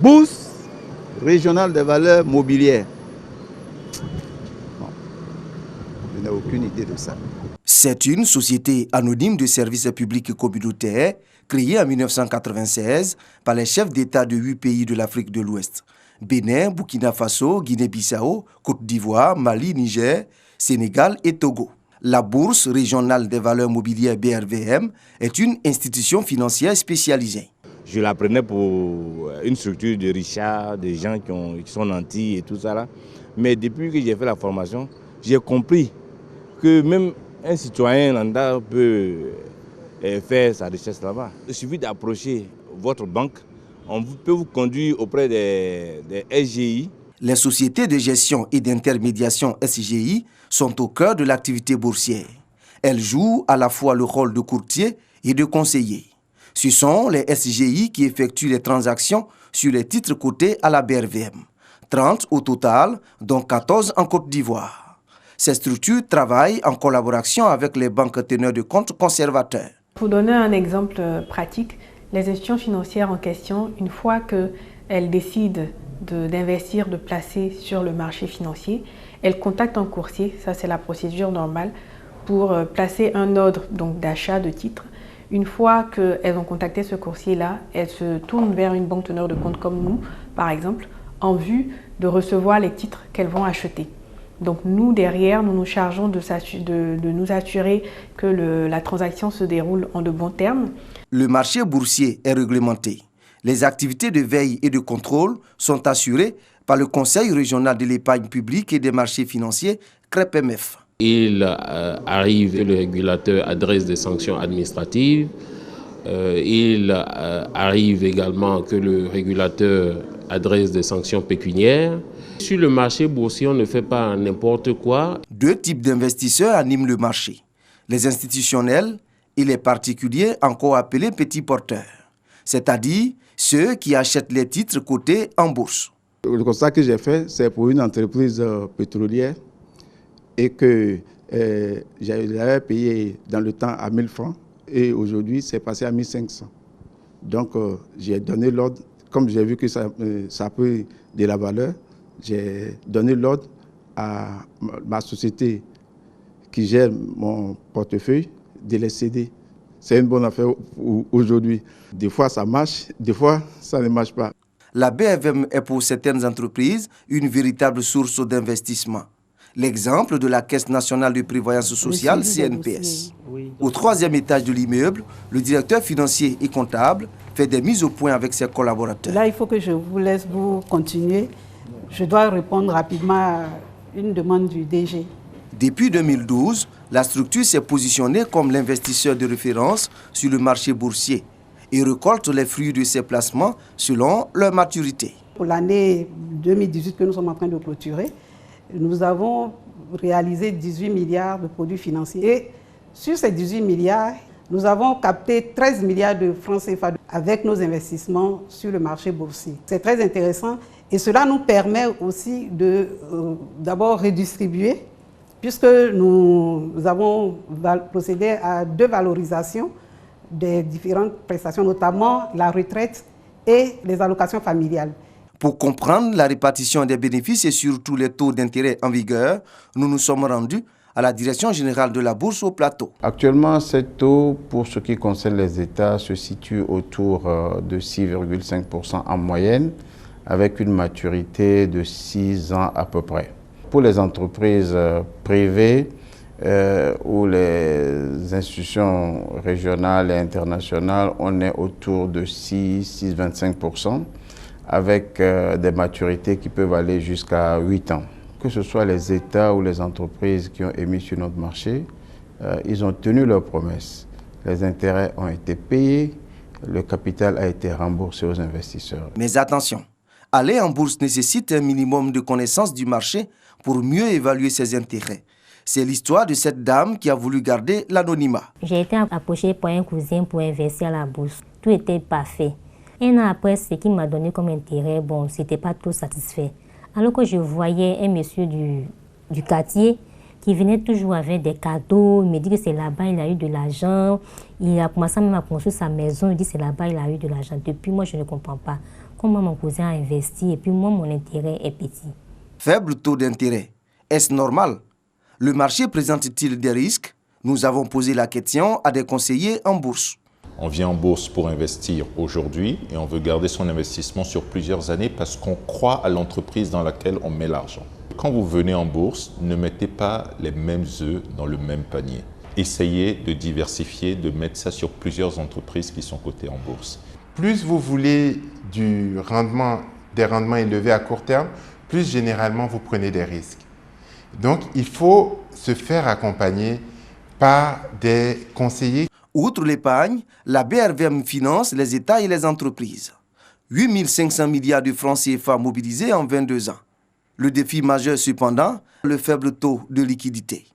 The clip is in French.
Bourse régionale des valeurs mobilières. Non, je n'ai aucune idée de ça. C'est une société anonyme de services publics communautaires créée en 1996 par les chefs d'État de 8 pays de l'Afrique de l'Ouest. Bénin, Burkina Faso, Guinée-Bissau, Côte d'Ivoire, Mali, Niger, Sénégal et Togo. La Bourse régionale des valeurs mobilières BRVM est une institution financière spécialisée. Je la prenais pour une structure de richards, des gens qui sont nantis et tout ça là. Mais depuis que j'ai fait la formation, j'ai compris que même un citoyen lambda peut faire sa richesse là-bas. Il suffit d'approcher votre banque, on peut vous conduire auprès des SGI. Les sociétés de gestion et d'intermédiation SGI sont au cœur de l'activité boursière. Elles jouent à la fois le rôle de courtier et de conseiller. Ce sont les SGI qui effectuent les transactions sur les titres cotés à la BRVM. 30 au total, dont 14 en Côte d'Ivoire. Ces structures travaillent en collaboration avec les banques teneurs de comptes conservateurs. Pour donner un exemple pratique, les institutions financières en question, une fois qu'elles décident d'investir, de placer sur le marché financier, elles contactent un courtier, ça c'est la procédure normale, pour placer un ordre d'achat de titres. Une fois qu'elles ont contacté ce coursier-là, elles se tournent vers une banque teneur de compte comme nous, par exemple, en vue de recevoir les titres qu'elles vont acheter. Donc nous, derrière, nous nous chargeons de nous assurer que la transaction se déroule en de bons termes. Le marché boursier est réglementé. Les activités de veille et de contrôle sont assurées par le Conseil régional de l'épargne publique et des marchés financiers, CREPMF. Il arrive que le régulateur adresse des sanctions administratives. Il arrive également que le régulateur adresse des sanctions pécuniaires. Sur le marché boursier, on ne fait pas n'importe quoi. Deux types d'investisseurs animent le marché. Les institutionnels et les particuliers, encore appelés petits porteurs. C'est-à-dire ceux qui achètent les titres cotés en bourse. Le constat que j'ai fait, c'est pour une entreprise pétrolière et que j'avais payé dans le temps à 1000 francs et aujourd'hui c'est passé à 1500. Donc j'ai donné l'ordre, comme j'ai vu que ça peut de la valeur, j'ai donné l'ordre à ma société qui gère mon portefeuille de les céder. C'est une bonne affaire aujourd'hui. Des fois ça marche, des fois ça ne marche pas. La BRVM est pour certaines entreprises une véritable source d'investissement. L'exemple de la Caisse nationale de prévoyance sociale, CNPS. Au 3e étage de l'immeuble, le directeur financier et comptable fait des mises au point avec ses collaborateurs. Là, il faut que je vous laisse vous continuer. Je dois répondre rapidement à une demande du DG. Depuis 2012, la structure s'est positionnée comme l'investisseur de référence sur le marché boursier et récolte les fruits de ses placements selon leur maturité. Pour l'année 2018 que nous sommes en train de clôturer, nous avons réalisé 18 milliards de produits financiers. Et sur ces 18 milliards, nous avons capté 13 milliards de francs CFA avec nos investissements sur le marché boursier. C'est très intéressant et cela nous permet aussi de d'abord redistribuer, puisque nous avons procédé à 2 valorisations des différentes prestations, notamment la retraite et les allocations familiales. Pour comprendre la répartition des bénéfices et surtout les taux d'intérêt en vigueur, nous nous sommes rendus à la Direction générale de la Bourse au Plateau. Actuellement, ces taux, pour ce qui concerne les États, se situent autour de 6,5% en moyenne, avec une maturité de 6 ans à peu près. Pour les entreprises privées ou les institutions régionales et internationales, on est autour de 6,25%. avec des maturités qui peuvent aller jusqu'à 8 ans. Que ce soit les États ou les entreprises qui ont émis sur notre marché, ils ont tenu leurs promesses. Les intérêts ont été payés, le capital a été remboursé aux investisseurs. Mais attention, aller en bourse nécessite un minimum de connaissance du marché pour mieux évaluer ses intérêts. C'est l'histoire de cette dame qui a voulu garder l'anonymat. J'ai été approchée par un cousin pour investir à la bourse. Tout était parfait. Un an après, ce qu'il m'a donné comme intérêt, bon, c'était pas trop satisfait. Alors que je voyais un monsieur du quartier qui venait toujours avec des cadeaux, il me dit que c'est là-bas, il a eu de l'argent. Il a commencé même à construire sa maison, il dit que c'est là-bas, il a eu de l'argent. Depuis, moi, je ne comprends pas. Comment mon cousin a investi et puis moi, mon intérêt est petit. Faible taux d'intérêt. Est-ce normal? Le marché présente-t-il des risques? Nous avons posé la question à des conseillers en bourse. On vient en bourse pour investir aujourd'hui et on veut garder son investissement sur plusieurs années parce qu'on croit à l'entreprise dans laquelle on met l'argent. Quand vous venez en bourse, ne mettez pas les mêmes œufs dans le même panier. Essayez de diversifier, de mettre ça sur plusieurs entreprises qui sont cotées en bourse. Plus vous voulez des rendements élevés à court terme, plus généralement vous prenez des risques. Donc il faut se faire accompagner par des conseillers. Outre l'épargne, la BRVM finance les États et les entreprises. 8 500 milliards de francs CFA mobilisés en 22 ans. Le défi majeur cependant, le faible taux de liquidité.